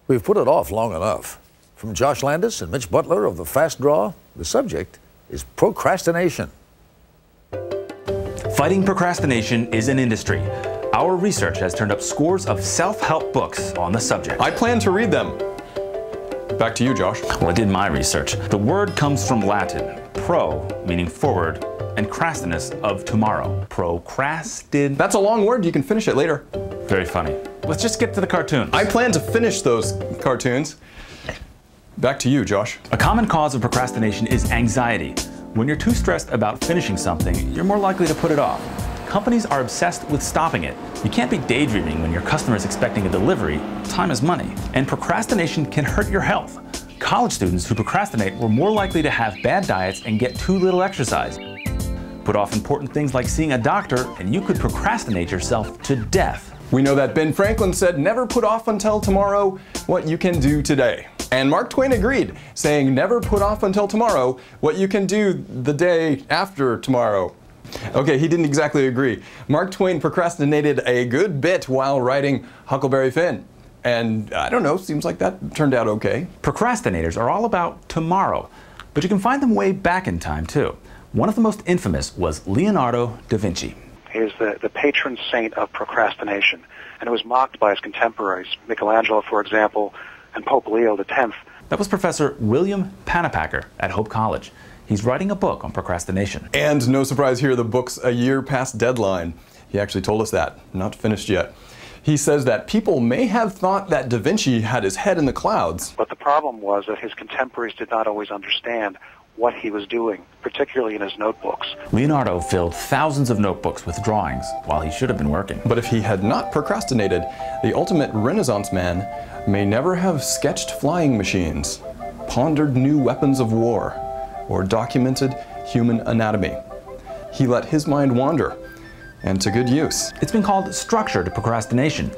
We've put it off long enough. From Josh Landis and Mitch Butler of The Fast Draw, the subject is procrastination. Fighting procrastination is an industry. Our research has turned up scores of self-help books on the subject. I plan to read them. Back to you, Josh. Well, I did my research. The word comes from Latin, pro, meaning forward, and crastinus, of tomorrow. That's a long word. You can finish it later. Very funny. Let's just get to the cartoons. I plan to finish those cartoons. Back to you, Josh. A common cause of procrastination is anxiety. When you're too stressed about finishing something, you're more likely to put it off. Companies are obsessed with stopping it. You can't be daydreaming when your customer is expecting a delivery. Time is money. And procrastination can hurt your health. College students who procrastinate were more likely to have bad diets and get too little exercise. Put off important things like seeing a doctor, and you could procrastinate yourself to death. We know that Ben Franklin said, never put off until tomorrow what you can do today. And Mark Twain agreed, saying never put off until tomorrow what you can do the day after tomorrow. Okay, he didn't exactly agree. Mark Twain procrastinated a good bit while writing Huckleberry Finn. And I don't know, seems like that turned out okay. Procrastinators are all about tomorrow, but you can find them way back in time too. One of the most infamous was Leonardo da Vinci. He is the patron saint of procrastination, and it was mocked by his contemporaries, Michelangelo, for example, and Pope Leo X. That was Professor William Pennepacker at Hope College. He's writing a book on procrastination. And no surprise here, the book's a year past deadline. He actually told us that, not finished yet. He says that people may have thought that Da Vinci had his head in the clouds. But the problem was that his contemporaries did not always understand what he was doing, particularly in his notebooks. Leonardo filled thousands of notebooks with drawings while he should have been working. But if he had not procrastinated, the ultimate Renaissance man may never have sketched flying machines, pondered new weapons of war, or documented human anatomy. He let his mind wander, and to good use. It's been called structured procrastination.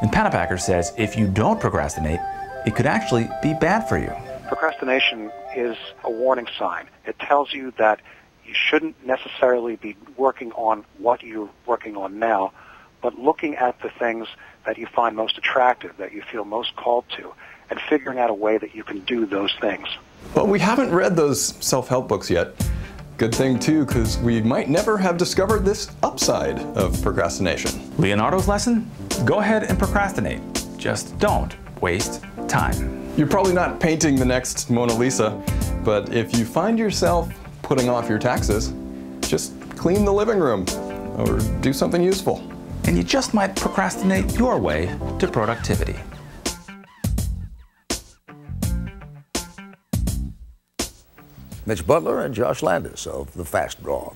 And Pennepacker says if you don't procrastinate, it could actually be bad for you. Procrastination is a warning sign. It tells you that you shouldn't necessarily be working on what you're working on now, but looking at the things that you find most attractive, that you feel most called to, and figuring out a way that you can do those things. But we haven't read those self-help books yet. Good thing too, because we might never have discovered this upside of procrastination. Leonardo's lesson? Go ahead and procrastinate. Just don't waste time. You're probably not painting the next Mona Lisa, but if you find yourself putting off your taxes, just clean the living room or do something useful. And you just might procrastinate your way to productivity. Mitch Butler and Josh Landis of The Fast Draw.